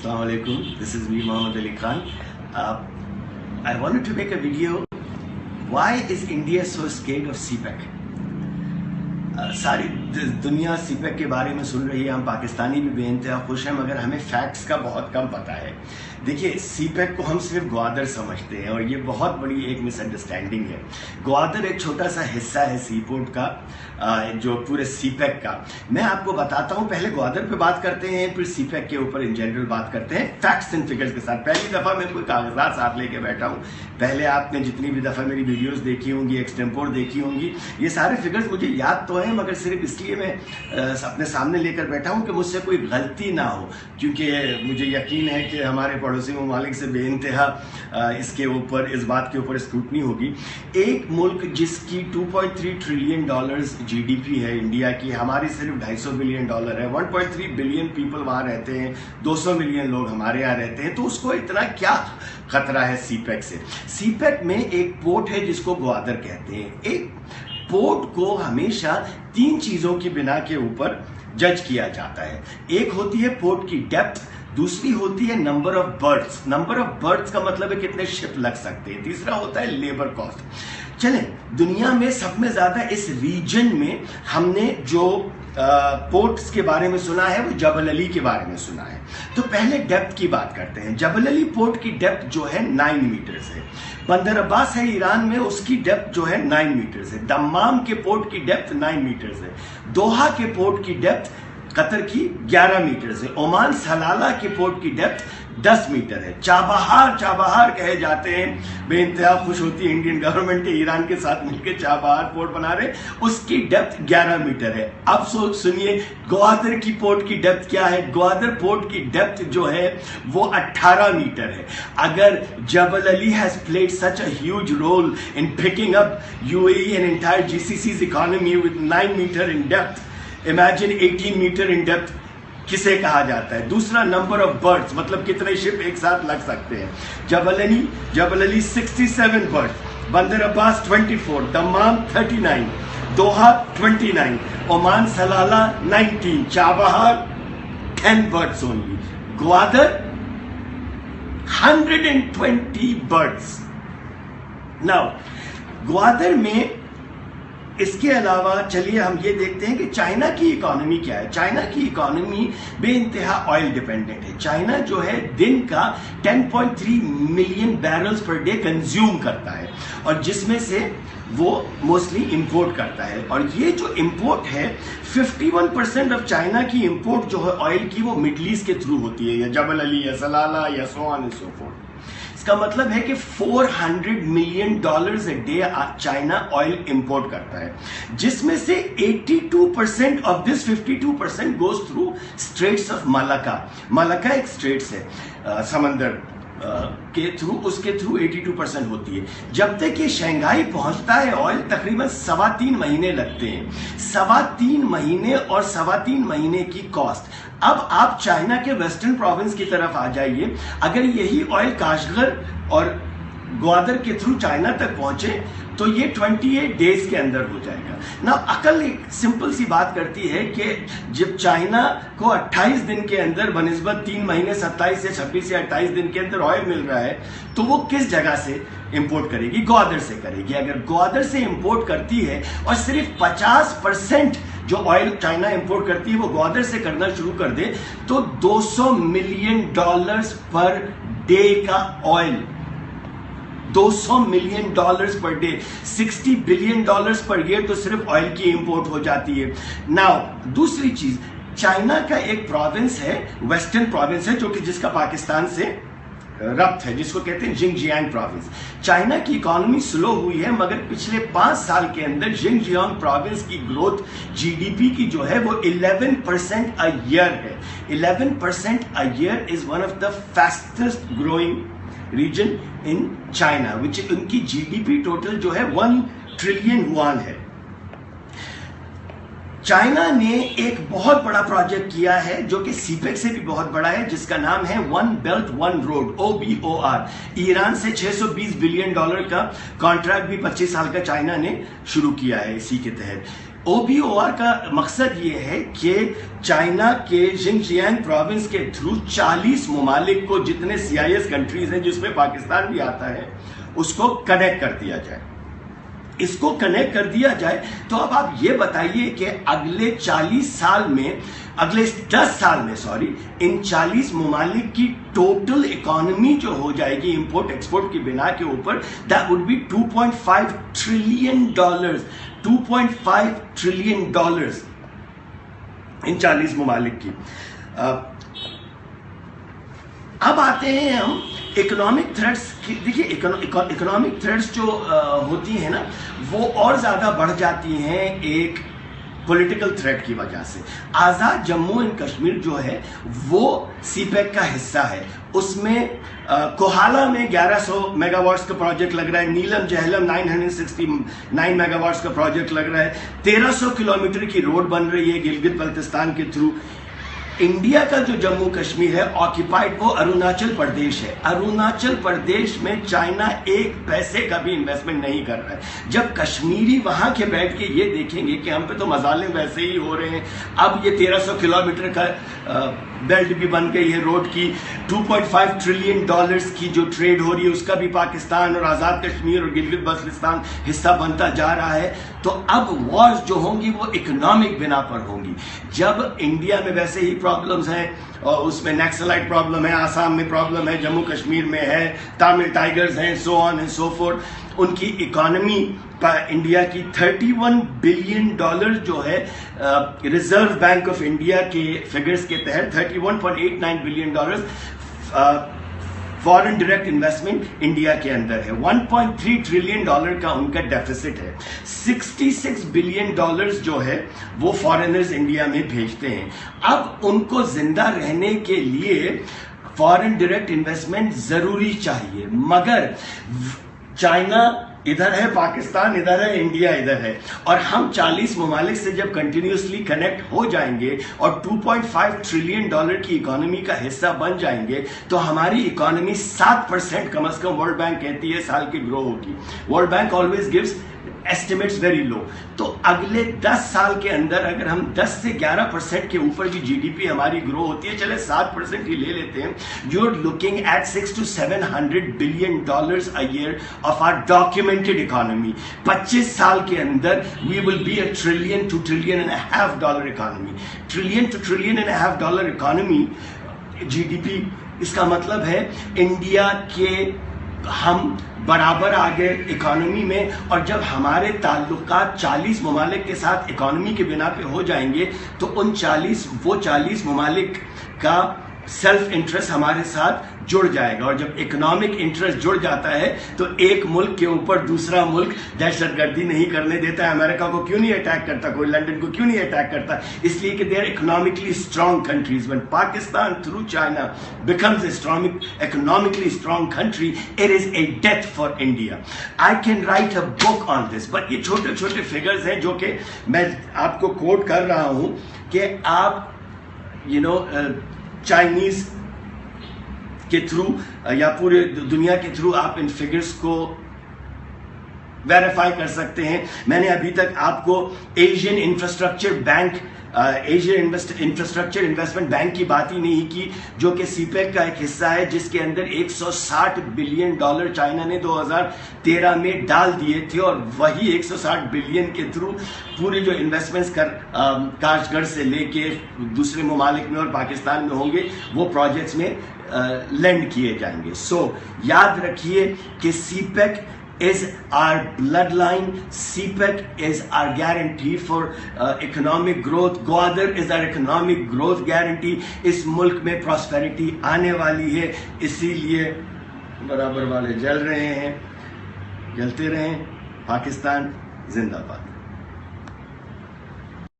Assalamu alaikum. This is me, Muhammad Ali Khan. I wanted to make a video. Why is India so scared of CPEC? सारी दुनिया CPEC के बारे में सुन रही है, हम पाकिस्तानी भी बेइंतहा खुश हैं, मगर हमें फैक्ट्स का बहुत कम पता है। देखिए, सीपेक को हम सिर्फ ग्वादर समझते हैं और ये बहुत बड़ी एक मिसअंडरस्टैंडिंग है। ग्वादर एक छोटा सा हिस्सा है सी पोर्ट का, जो पूरे सीपेक का। मैं आपको बताता हूँ, पहले ग्वादर पे बात करते हैं, फिर सीपेक के ऊपर इन जनरल बात करते हैं फैक्ट्स एंड फिगर्स के साथ। पहली दफा मैं कोई कागजात साथ लेके बैठा हूँ। पहले आपने जितनी भी दफा मेरी वीडियोस देखी होंगी, एक्सटेम्पोर देखी होंगी, ये सारे फिगर्स मुझे याद तो है, मगर सिर्फ इसलिए मैं अपने सामने लेकर बैठा हूं कि मुझसे कोई गलती ना हो, क्योंकि मुझे यकीन है कि हमारे पड़ोसी ममालिक से बेइंतहा इसके ऊपर, इस बात के ऊपर स्क्रूटनी होगी। एक मुल्क जिसकी 2.3 ट्रिलियन डॉलर्स जीडीपी है इंडिया की, हमारी सिर्फ 250 बिलियन डॉलर है, 1.3 बिलियन पीपल वहां रहते हैं, 200 मिलियन लोग हमारे यहाँ रहते हैं, तो उसको इतना क्या खतरा है सीपेक से। सीपेक में एक पोर्ट है जिसको ग्वादर कहते हैं। एक पोर्ट को हमेशा 3 चीजों की बिना के ऊपर जज किया जाता है। एक होती है पोर्ट की डेप्थ, दूसरी होती है number of birds. Number of birds का मतलब है कितने शिप लग सकते हैं। तीसरा होता है लेबर कॉस्ट। चलें, दुनिया में सब में ज्यादा इस रीजन में हमने जो पोर्ट्स के बारे में सुना है वो जबल अली के बारे में सुना है। तो पहले डेप्थ की बात करते हैं। जबल अली पोर्ट की डेप्थ जो है 9 मीटर है। बंदर अब्बास है ईरान में, उसकी डेप्थ जो है 9 मीटर है। दम्माम के पोर्ट की डेप्थ 9 मीटर है। दोहा के पोर्ट की डेप्थ कतर की 11 मीटर है। ओमान सलाला के पोर्ट की डेप्थ 10 मीटर है। चाबहार कहे जाते हैं। बेइंतहा खुश होती है इंडियन गवर्नमेंट ईरान के साथ मिलकर चाबहार पोर्ट बना रहे, उसकी डेप्थ 11 मीटर है। अब सुनिए ग्वादर की पोर्ट की डेप्थ क्या है। ग्वादर पोर्ट की डेप्थ जो है वो 18 मीटर है। अगर जबल अली has played such a huge role in picking up UAE and entire GCC's economy with 9 metre in depth, imagine 18 metre in depth किसे कहा जाता है। दूसरा, नंबर ऑफ बर्ड्स, मतलब कितने शिप एक साथ लग सकते हैं। जबल अली 67 बर्ड्स, बंदर अब्बास 24, दम्माम 39, दोहा 29, Oman सलाला 19, Chabahar 10 birds only. Gwadar 120 birds. Now Gwadar में इसके अलावा चलिए हम ये देखते हैं कि चाइना की इकोनॉमी क्या है। चाइना की इकोनॉमी बेइंतहा ऑयल डिपेंडेंट है। चाइना जो है दिन का 10.3 million barrels per day consume करता है, और जिसमें से वो मोस्टली इंपोर्ट करता है। और ये जो इंपोर्ट है, 51% ऑफ चाइना की इंपोर्ट जो है ऑयल की, वो मिडल ईस्ट के थ्रू होती है, या जबल अली या सलाला या so on and so forth. इसका मतलब है कि 400 million dollars a day China oil import करता है, जिसमें से 82% of this 52% goes through straits of Malacca. Malacca एक स्ट्रेट्स है समंदर के थ्रू, उसके थ्रू 82% होती है। जब तक ये शंघाई पहुंचता है ऑयल तकरीबन 3.25 महीने लगते हैं। 3.25 महीने और 3.25 महीने की कॉस्ट। अब आप चाइना के वेस्टर्न प्रोविंस की तरफ आ जाइए, अगर यही ऑयल काशगर और ग्वादर के थ्रू चाइना तक पहुंचे तो ये 28 डेज के अंदर हो जाएगा ना। अकल एक सिंपल सी बात करती है कि जब चाइना को 28 दिन के अंदर बनिस्बत 3 महीने 27 से 26 से 28 दिन के अंदर ऑयल मिल रहा है, तो वो किस जगह से इंपोर्ट करेगी? ग्वादर से करेगी। अगर ग्वादर से इंपोर्ट करती है और सिर्फ 50% जो ऑयल चाइना इंपोर्ट करती है वो ग्वादर से करना शुरू कर दे, तो 200 मिलियन डॉलर्स पर डे का oil, 200 million dollars per day, 60 billion dollars per year तो सिर्फ ऑयल की इंपोर्ट हो जाती है। नाउ दूसरी चीज, चाइना का एक प्रोविंस है, वेस्टर्न प्रोविंस है, जो कि जिसका पाकिस्तान से रब्त है, जिसको कहते हैं जिंगजियांग प्रोविंस। चाइना की इकोनॉमी स्लो हुई है, मगर पिछले 5 साल के अंदर जिंगजियांग प्रोविंस की ग्रोथ जीडीपी की जो है वो 11% अ ईयर है। 11% a year is one of the fastest growing region in China, which उनकी जीडीपी टोटल जो है 1 ट्रिलियन युआन है। چائنا نے ایک بہت بڑا پروجیکٹ کیا ہے جو کہ سی پیک سے بھی بہت بڑا ہے، جس کا نام ہے one belt one road OBOR۔ Iran سے $620 بلین کا کانٹریکٹ بھی 25 سال کا چائنا نے شروع کیا ہے اسی کے تحت۔ OBOR کا مقصد یہ ہے کہ چائنا کے ژنجیانگ پروونس کے تھرو 40 ممالک کو، جتنے CIS کنٹریز ہیں جس میں پاکستان بھی آتا ہے، اس کو کنیکٹ کر دیا جائے۔ اس کو کنیکٹ کر دیا جائے تو اب آپ یہ بتائیے کہ اگلے 10 سال میں ان 40 ممالک کی ٹوٹل اکانومی جو ہو جائے گی امپورٹ ایکسپورٹ کی بنا کے اوپر، that would be $2.5 trillion، $2.5 trillion ان 40 ممالک کی۔ اب آتے ہیں ہم اکنامک تھریٹس کی۔ دیکھیے اکنامک تھریٹس جو ہوتی ہیں نا، وہ اور زیادہ بڑھ جاتی ہیں ایک پولیٹیکل تھریٹ کی وجہ سے۔ آزاد جموں اینڈ کشمیر جو ہے وہ سی پیک کا حصہ ہے۔ اس میں کوہالہ میں 1100 میگا واٹس کا پروجیکٹ لگ رہا ہے، نیلم جہلم 969 میگا واٹس کا پروجیکٹ لگ رہا ہے، 1300 کلومیٹر کی روڈ بن رہی ہے گلگت بلتستان کے تھرو۔ انڈیا کا جو جموں کشمیر ہے آکیپائڈ، وہ اروناچل پردیش ہے۔ اروناچل پردیش میں چائنا ایک پیسے کا بھی انویسٹمنٹ نہیں کر رہا ہے۔ جب کشمیری وہاں کے بیٹھ کے یہ دیکھیں گے کہ ہم پہ تو مظالم ویسے ہی ہو رہے ہیں، اب یہ 1300 کلومیٹر کا بیلٹ بھی بن گئی ہے روڈ کی، $2.5 trillion کی جو ٹریڈ ہو رہی ہے اس کا بھی پاکستان اور آزاد کشمیر اور گلگت بلتستان حصہ بنتا جا رہا ہے، تو اب وارز جو ہوں گی وہ اکنامک بنا پر ہوں گی۔ جب انڈیا میں ویسے ہی پرابلمز ہیں، اور اس میں نیکسلائٹ پرابلم ہے، آسام میں پرابلم ہے، جموں کشمیر میں ہے، تامل ٹائیگرز ہیں، سو آن اینڈ سو فورتھ، ان کی اکانومی انڈیا کی $31 بلین جو ہے ریزرو بینک آف انڈیا کے فگرز کے تحت $31.89 billion foreign direct investment India کے اندر ہے۔ $1.3 ٹریلین کا ان کا ڈیفیسٹ ہے۔ $66 بلین جو ہے وہ فارنرز انڈیا میں بھیجتے ہیں۔ اب ان کو زندہ رہنے کے لیے فارن ڈائریکٹ انویسٹمنٹ ضروری چاہیے، مگر چائنا ادھر ہے، پاکستان ادھر ہے، انڈیا ادھر ہے، اور ہم 40 ممالک سے جب کنٹینیوسلی کنیکٹ ہو جائیں گے اور $2.5 ٹریلین کی اکانومی کا حصہ بن جائیں گے تو ہماری اکانومی 7% کم از کم ورلڈ بینک کہتی ہے سال کی گرو ہوگی۔ World bank always gives estimates very low. تو اگلے 10 سال کے اندر اگر ہم 10 سے 11% کے اوپر بھی GDP ہماری گرو ہوتی ہے، چلے 7% ہی لے لیتے ہیں، you're looking at $600 to $700 billion a year of our documented economy۔ 25 سال کے اندر we will be a $1 trillion to $1.5 trillion economy۔ $1 trillion to $1.5 trillion economy GDP، اس کا مطلب ہے انڈیا کے ہم برابر آگے اکانومی میں، اور جب ہمارے تعلقات 40 ممالک کے ساتھ اکانومی کے بنا پہ ہو جائیں گے تو وہ 40 ممالک کا سیلف انٹرسٹ ہمارے ساتھ جڑ جائے گا، اور جب اکنامک انٹرسٹ جڑ جاتا ہے تو ایک ملک کے اوپر دوسرا ملک دہشت گردی نہیں کرنے دیتا ہے۔ امریکہ کو کیوں نہیں اٹیک کرتا، کوئی لنڈن کو کیوں نہیں اٹیک کرتا؟ اس لیے کہ they are economically strong countries. when Pakistan through China becomes a economically strong country, it is a death for India۔ I can write a book on this، but یہ چھوٹے چھوٹے فگرز ہیں جو کہ میں آپ کو کوٹ کر رہا ہوں کہ آپ چائنیز کے تھرو یا پورے دنیا کے تھرو آپ ان فگرز کو ویریفائی کر سکتے ہیں۔ میں نے ابھی تک آپ کو ایشین انفراسٹرکچر انویسٹمنٹ بینک کی بات ہی نہیں کی، جو کہ سی پیک کا ایک حصہ ہے، جس کے اندر $160 بلین چائنا نے 2013 میں ڈال دیے تھے، اور وہی 160 بلین کے تھرو پورے جو انویسٹمنٹس کاش گڑھ سے لے کے دوسرے ممالک میں اور پاکستان میں ہوں گے وہ پروجیکٹس میں لینڈ کیے جائیں گے۔ سو یاد رکھیے کہ سی pack is our bloodline، CPEC is our guarantee for economic growth، Gwadar is our economic growth guarantee۔ اس ملک میں prosperity آنے والی ہے، اسی لیے برابر والے جل رہے ہیں، جلتے رہیں۔ پاکستان زندہ باد۔